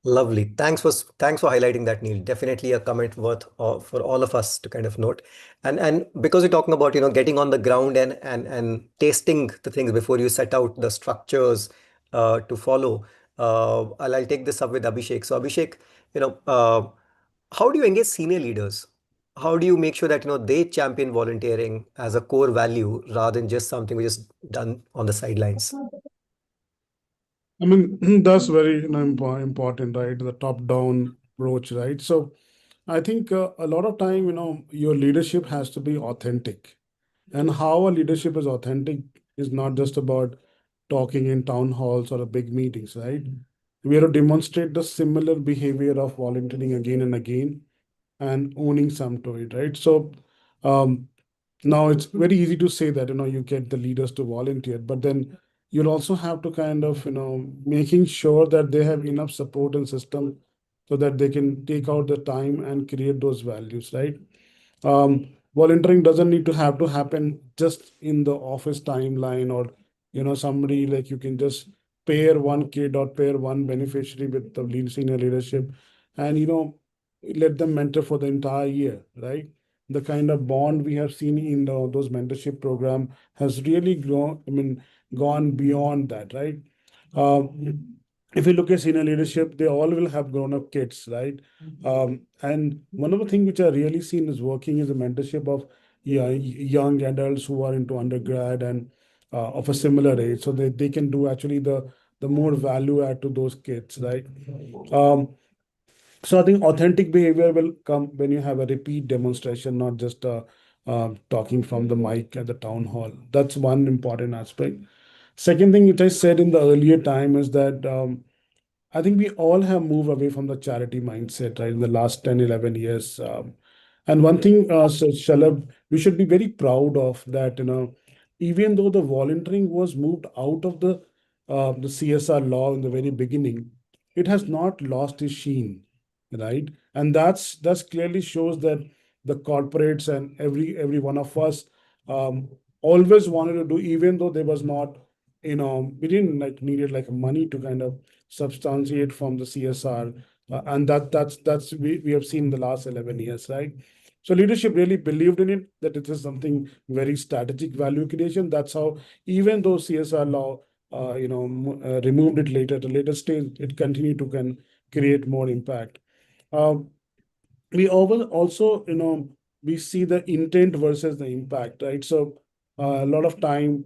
lovely. Thanks for highlighting that, Neil. Definitely a comment worth for all of us to kind of note. And because we're talking about getting on the ground and tasting the things before you set out the structures to follow. I'll take this up with Abhishek. So Abhishek, how do you engage senior leaders? How do you make sure that they champion volunteering as a core value rather than just something which is done on the sidelines? I mean, that's very important, right? The top-down approach, right? So I think a lot of time, your leadership has to be authentic. And how a leadership is authentic is not just about talking in town halls or big meetings, right? We have to demonstrate the similar behavior of volunteering again and again and owning some to it, right? So um, now it's very easy to say that you get the leaders to volunteer, but then you'll also have to kind of making sure that they have enough support and system so that they can take out the time and create those values, right? Volunteering doesn't need to have to happen just in the office timeline, or somebody like you can just pair one kid or pair one beneficiary with the senior leadership, and let them mentor for the entire year, right? The kind of bond we have seen in those mentorship program has really grown, I mean, gone beyond that, right? If you look at senior leadership, they all will have grown up kids, right? And one of the things which I really seen is working is the mentorship of young adults who are into undergrad and of a similar age, so they can do actually the more value add to those kids, right? Um, so I think authentic behavior will come when you have a repeat demonstration, not just talking from the mic at the town hall. That's one important aspect. Second thing which I said in the earlier time is that I think we all have moved away from the charity mindset, right, in the last 10, 11 years. And one thing, so Shalab, we should be very proud of that, even though the volunteering was moved out of the CSR law in the very beginning, it has not lost its sheen, right? And that's clearly shows that the corporates and every one of us um, always wanted to do, even though there was not, we didn't like needed like money to kind of substantiate from the CSR, and that's we have seen in the last 11 years, right? So leadership really believed in it, that it is something very strategic value creation. That's how, even though CSR law, removed it later at a later stage, it continued to can create more impact. Um, we also, we see the intent versus the impact, right? So a lot of time,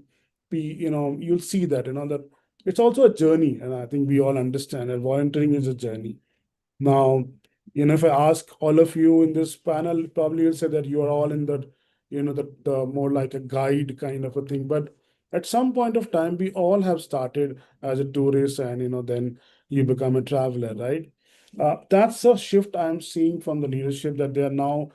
you'll see that, that it's also a journey, and I think we all understand that volunteering is a journey. Now, if I ask all of you in this panel, probably you'll say that you are all in the more like a guide kind of a thing. But at some point of time, we all have started as a tourist, and then you become a traveler, right? That's a shift I'm seeing from the leadership, that they are now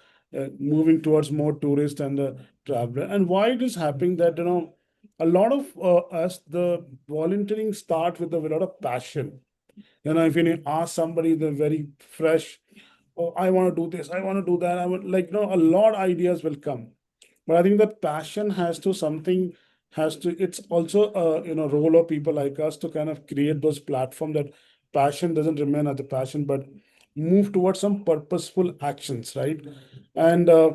moving towards more tourist and the traveler. And why it is happening that a lot of us, the volunteering start with a lot of passion. If you ask somebody, they're very fresh. Oh, I want to do this. I want to do that. I would like, a lot of ideas will come. But I think that passion it's also a, role of people like us to kind of create those platforms that passion doesn't remain as a passion, but move towards some purposeful actions, right? And, uh,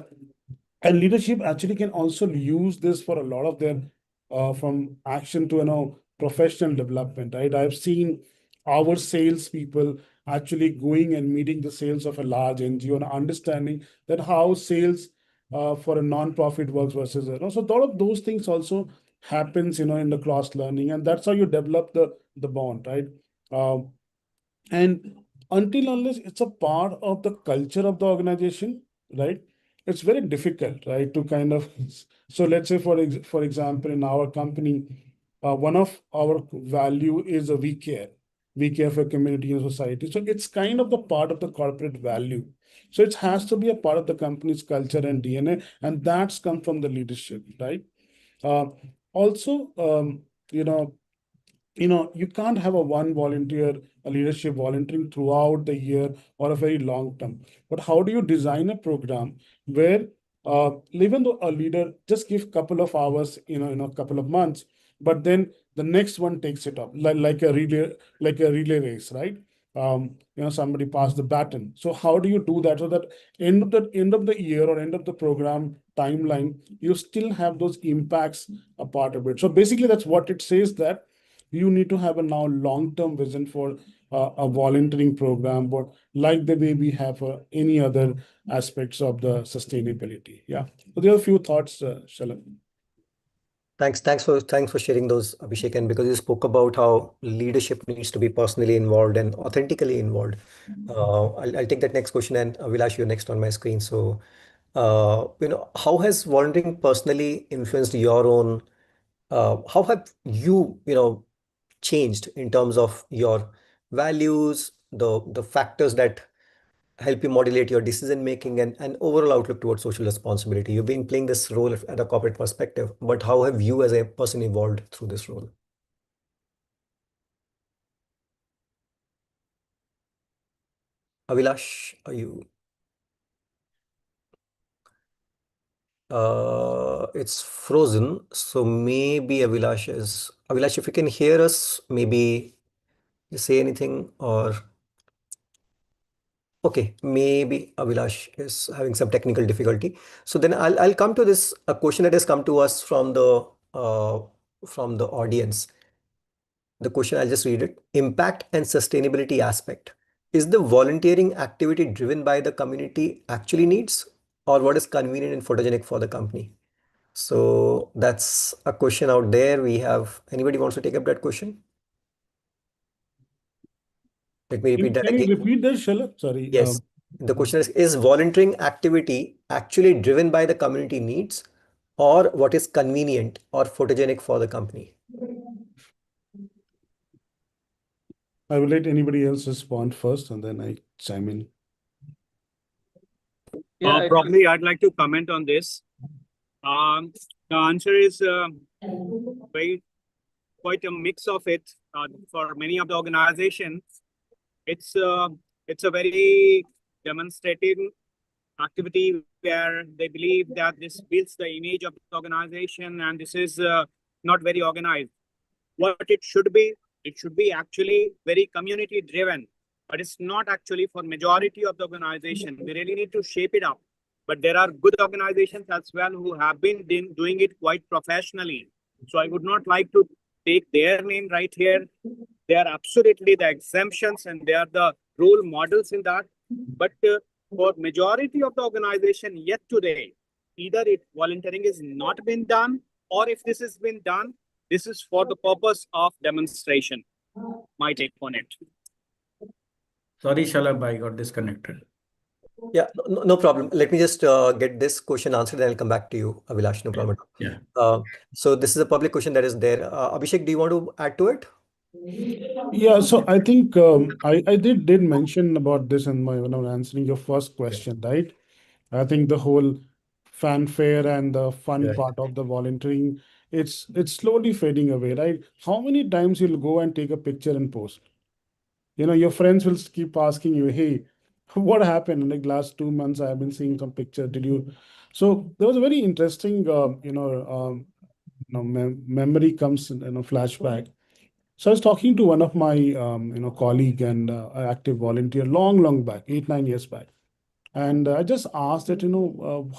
and leadership actually can also use this for a lot of their from action to professional development, right? I've seen our salespeople actually going and meeting the sales of a large NGO and understanding that how sales for a non-profit works versus so a lot of those things also happens in the cross learning, and that's how you develop the bond, right? Um, and until unless it's a part of the culture of the organization, right, it's very difficult, right, to kind of so let's say for example in our company, one of our value is a we care for community and society, so it's kind of the part of the corporate value, so it has to be a part of the company's culture and DNA, and that's come from the leadership, right? uh, Also, you know you can't have a one volunteer, a leadership volunteering throughout the year or a very long term. But how do you design a program where even though a leader just give couple of hours, in a couple of months, but then the next one takes it up, like a relay race, right? Somebody passed the baton. So how do you do that so that end of the year or end of the program timeline, you still have those impacts a part of it? So basically, that's what it says, that you need to have a now long-term vision for a volunteering program, but like the way we have for any other aspects of the sustainability. Yeah. So there are a few thoughts, Shalan. Thanks for sharing those, Abhishek. And because you spoke about how leadership needs to be personally involved and authentically involved, I'll take that next question, and I will ask you next on my screen. So, how has volunteering personally influenced your own? How have you changed in terms of your values, the factors that help you modulate your decision making and overall outlook towards social responsibility? You've been playing this role at a corporate perspective, but how have you as a person evolved through this role? Avilash, are you? It's frozen, so maybe Avilash, if you can hear us, maybe just say anything, or okay, maybe Avilash is having some technical difficulty. So then I'll come to this a question that has come to us from the audience. The question, I'll just read it. Impact and sustainability aspect. Is the volunteering activity driven by the community actually needs, or what is convenient and photogenic for the company? So that's a question out there. Anybody wants to take up that question? Let me repeat that Can you again. repeat that, Shalan? Sorry. Yes. The question is volunteering activity actually driven by the community needs, or what is convenient or photogenic for the company? I will let anybody else respond first, and then I chime in. Yeah, I think Probably I'd like to comment on this. The answer is very quite a mix of it. For many of the organizations, it's a very demonstrative activity where they believe that this builds the image of the organization, and this is not very organized. What it should be actually very community driven, but it's not actually for majority of the organization. We really need to shape it up. But there are good organizations as well who have been doing it quite professionally. So I would not like to take their name right here. They are absolutely the exemptions and they are the role models in that. But for majority of the organization yet today, either volunteering is not been done, or if this has been done, this is for the purpose of demonstration. My take on it. Sorry, Shalab, I got disconnected. Yeah, no problem. Let me just get this question answered, and I'll come back to you, Avilash. No problem. Yeah. So this is a public question that is there. Abhishek, do you want to add to it? Yeah, so I think I did mention about this in my when I was answering your first question, right? I think the whole fanfare and the fun Right. part of the volunteering, it's slowly fading away, right? How many times you'll go and take a picture and post? Your friends will keep asking you, "Hey, what happened in the last 2 months? I have been seeing some picture. Did you?" So there was a very interesting, memory comes, flashback. So I was talking to one of my, colleague and active volunteer long, long back, 8, 9 years back. And I just asked that,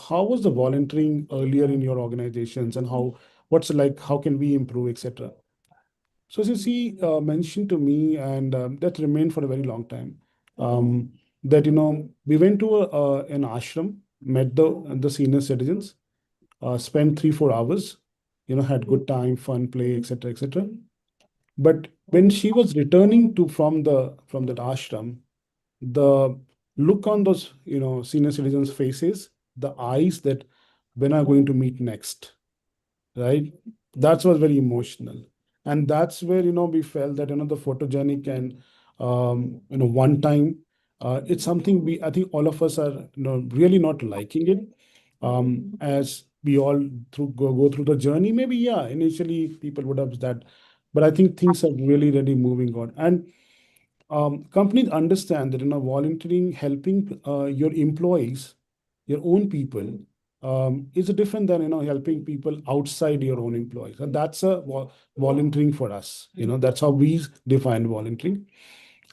how was the volunteering earlier in your organizations, and how what's it like, how can we improve, etc. So as you see, mentioned to me, and that remained for a very long time. That we went to an ashram, met the senior citizens, spent 3 4 hours, had good time, fun, play, etc., etc. But when she was returning to from that ashram, the look on those senior citizens' faces, the eyes, that when are going to meet next, right? That was very emotional, and that's where we felt that the photogenic and one time, it's something we I think all of us are really not liking it. As we all go through the journey, maybe yeah, initially people would have that, but I think things are really moving on. And companies understand that volunteering, helping your employees, your own people, is different than helping people outside your own employees, and that's a volunteering for us. That's how we define volunteering.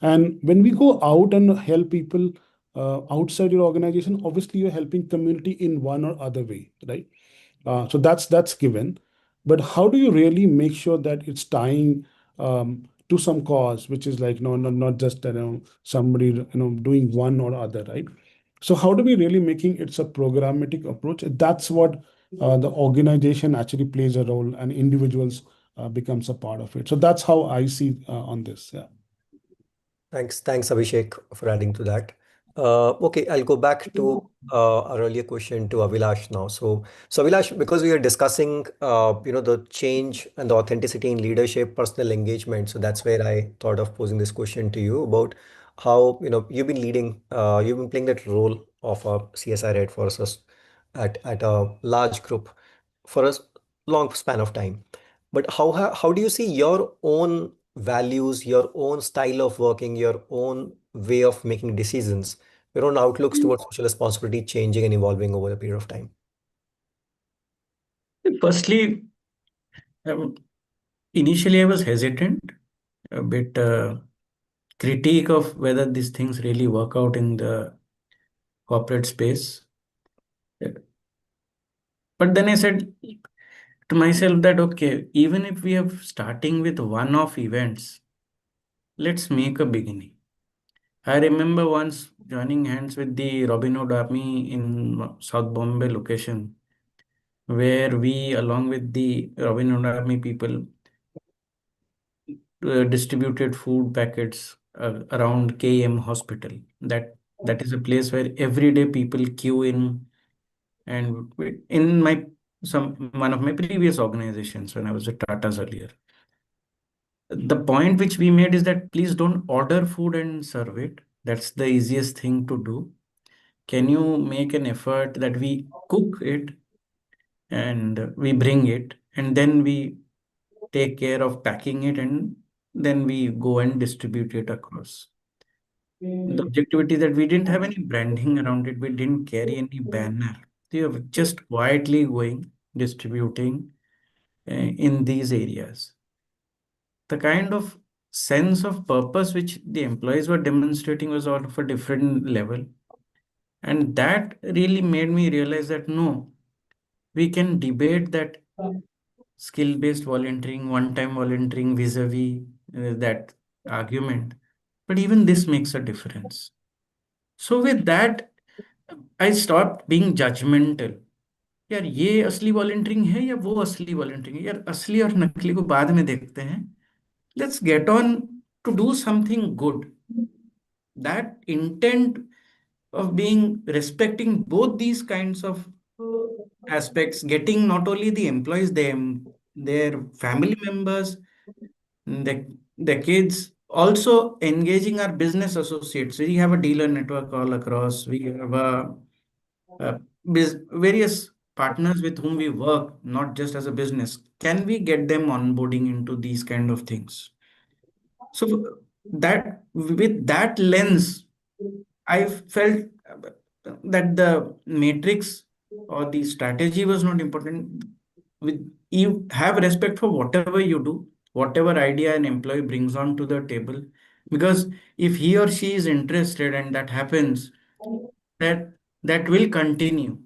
And when we go out and help people outside your organization, obviously you're helping community in one or other way, right? So that's given. But how do you really make sure that it's tying to some cause, which is like no, not just somebody doing one or other, right? So how do we really making it's a programmatic approach? That's what the organization actually plays a role, and individuals becomes a part of it. So that's how I see on this. Yeah. Thanks, Abhishek, for adding to that. Okay, I'll go back to our earlier question to Avilash now. So Avilash, because we are discussing, the change and the authenticity in leadership, personal engagement. So that's where I thought of posing this question to you about how, you've been leading, you've been playing that role of a CSI Red for us at a large group for a long span of time. But how do you see your own values, your own style of working, your own way of making decisions, your own outlooks towards social responsibility changing and evolving over a period of time? Firstly, um, initially I was hesitant, a bit critique of whether these things really work out in the corporate space. But then I said to myself that, okay, even if we are starting with one-off events, let's make a beginning. I remember once joining hands with the Robin Hood Army in South Bombay location, where we, along with the Robin Hood Army people, distributed food packets around KM Hospital. That is a place where everyday people queue in. And in my some one of my previous organizations when I was at Tata's earlier, the point which we made is that please don't order food and serve it. That's the easiest thing to do. Can you make an effort that we cook it and we bring it, and then we take care of packing it, and then we go and distribute it across. The objectivity that we didn't have any branding around it, we didn't carry any banner. We were just quietly going, distributing in these areas. The kind of sense of purpose which the employees were demonstrating was all of a different level. And that really made me realize that no, we can debate that skill-based volunteering, one-time volunteering vis-a-vis that argument. But even this makes a difference. So with that, I stopped being judgmental. यार ये असली volunteering है या वो असली volunteering है, यार असली और नकली को बाद में देखते हैं. Let's get on to do something good. That intent of being respecting both these kinds of aspects, getting not only the employees, them, their family members, the kids, also engaging our business associates. We have a dealer network all across. We have various partners with whom we work, not just as a business. Can we get them onboarding into these kind of things? So that with that lens, I felt that the matrix or the strategy was not important. With you have respect for whatever you do, whatever idea an employee brings on to the table, because if he or she is interested and that happens, that that will continue.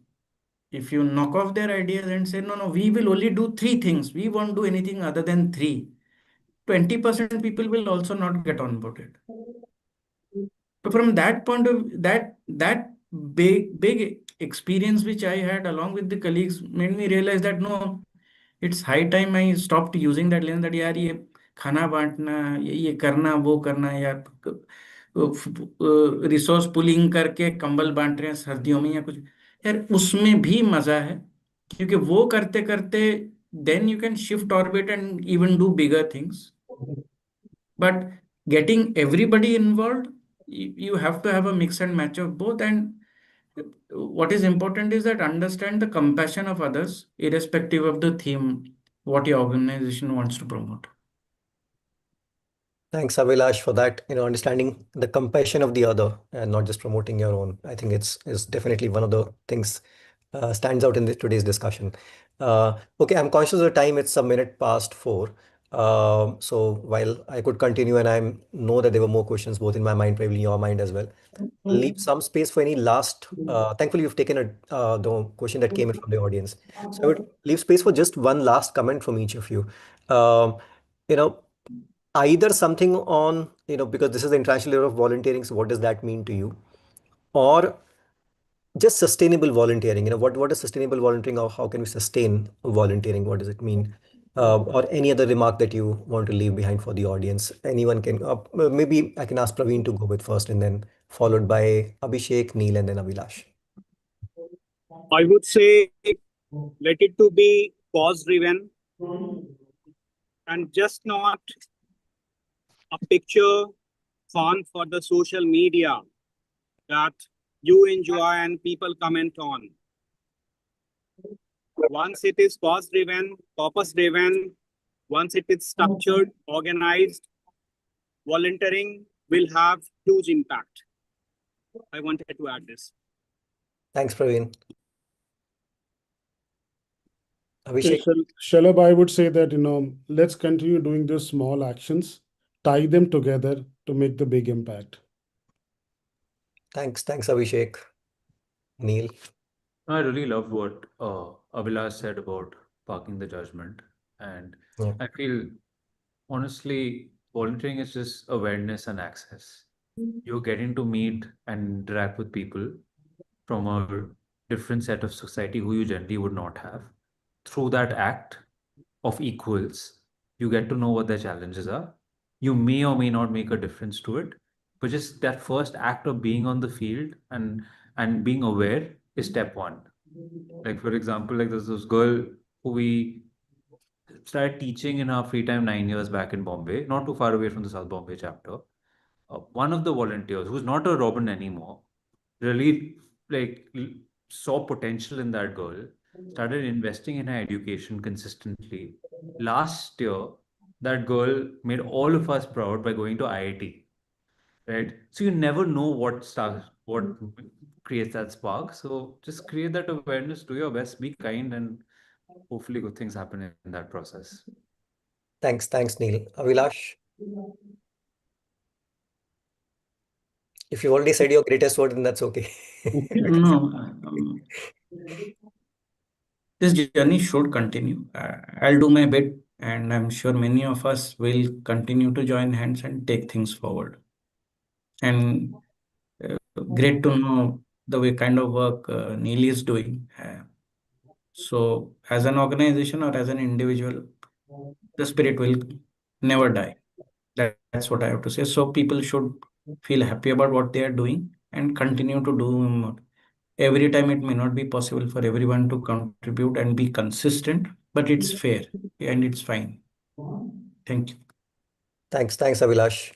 If you knock off their ideas and say, no, no, we will only do three things, we won't do anything other than three, 20% people will also not get onboarded. So from that point of that big experience which I had along with the colleagues made me realize that no, it's high time I stopped using that lens that यार ये खाना बांटना ये करना वो करना यार resource pulling करके कंबल बांट रहे हैं सर्दियों में या कुछ यार उसमें भी मजा है क्योंकि वो करते करते then you can shift orbit and even do bigger things. But getting everybody involved, you have to have a mix and match of both. And what is important is that understand the compassion of others, irrespective of the theme, what your organization wants to promote. Thanks, Avilash, for that. Understanding the compassion of the other and not just promoting your own. I think it's is definitely one of the things stands out in today's discussion. Okay, I'm conscious of the time. It's a minute past 4. So while I could continue and I know that there were more questions both in my mind, probably in your mind as well. Leave some space for any last. Thankfully, you've taken the question that came in from the audience. So I would leave space for just one last comment from each of you. Um, you know, either something on, because this is the International Year of Volunteering, so what does that mean to you? Or just sustainable volunteering, what is sustainable volunteering, or how can we sustain volunteering? What does it mean? Or any other remark that you want to leave behind for the audience? Anyone can, maybe I can ask Praveen to go with first and then followed by Abhishek, Neil, and then Abhilash. I would say let it to be cause driven and just not a picture fun for the social media that you enjoy and people comment on. Once it is cause driven, purpose driven, once it is structured, organized, volunteering will have huge impact. I wanted to add this. Thanks, Praveen. Okay, Abhishek. Shalabh, I would say that, let's continue doing these small actions, tie them together to make the big impact. Thanks, Abhishek. Neil. I really loved what Abhilash said about parking the judgment. And Yeah. I feel, honestly, volunteering is just awareness and access. You're getting to meet and interact with people from a different set of society who you generally would not have. Through that act of equals, you get to know what their challenges are. You may or may not make a difference to it, but just that first act of being on the field and being aware is step one. Like for example, like there's this girl who we started teaching in our free time 9 years back in Bombay, not too far away from the South Bombay chapter. One of the volunteers, who's not a Robin anymore, really saw potential in that girl, started investing in her education consistently. Last year, that girl made all of us proud by going to IIT, right? So you never know what creates that spark. So just create that awareness, do your best, be kind, and hopefully good things happen in that process. Thanks, Neil. Abhilash. If you already said your greatest word, then that's okay. No, this journey should continue. I'll do my bit, and I'm sure many of us will continue to join hands and take things forward. And great to know the way kind of work Neil is doing. So, as an organization or as an individual, the spirit will never die. That's what I have to say. So, people should feel happy about what they are doing and continue to do more. Every time it may not be possible for everyone to contribute and be consistent, but it's fair and it's fine. Thank you. Thanks, Abhilash.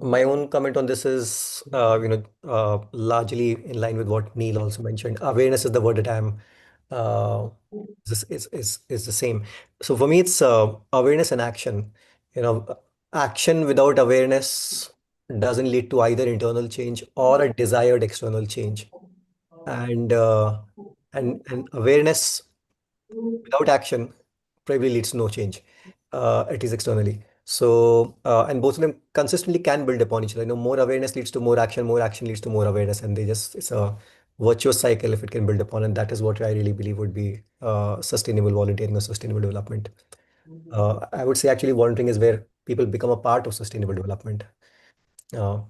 My own comment on this is, largely in line with what Neil also mentioned. Awareness is the word that I'm, is the same. So for me, it's awareness and action. Action without awareness doesn't lead to either internal change or a desired external change. And and awareness without action probably leads to no change, at least externally. So, and both of them consistently can build upon each other. More awareness leads to more action leads to more awareness, and they just, it's a virtuous cycle if it can build upon, and that is what I really believe would be sustainable volunteering or sustainable development. I would say actually volunteering is where people become a part of sustainable development. Uh,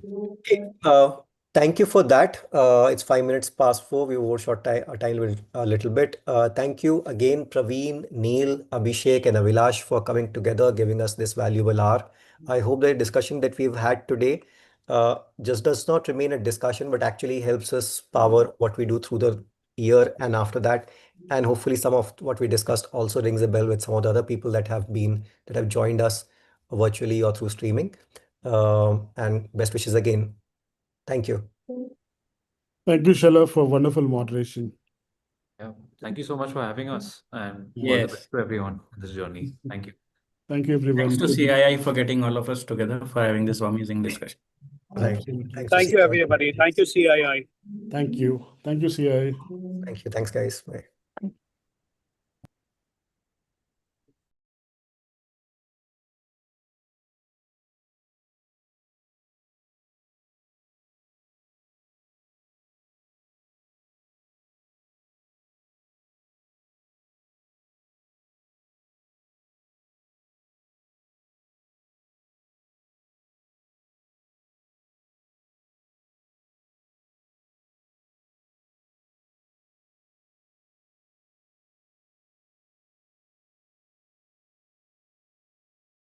Okay, thank you for that. It's 5 minutes past 4. We overshot time a little bit. Thank you again, Praveen, Neil, Abhishek, and Avilash for coming together, giving us this valuable hour. I hope the discussion that we've had today just does not remain a discussion, but actually helps us power what we do through the year and after that. And hopefully, some of what we discussed also rings a bell with some of the other people that have joined us virtually or through streaming. And best wishes again. Thank you. Thank you, Shalaf, for wonderful moderation. Yeah. Thank you so much for having us, and all the Yes. best to everyone in this journey. Thank you. Thank you, everyone. Thanks to CII for getting all of us together for having this amazing discussion. Thank you. Absolutely. Thanks to Thank you, CII. everybody. Thank you, CII. Thank you. Thank you, CI. Thank you. Thanks, guys. Bye.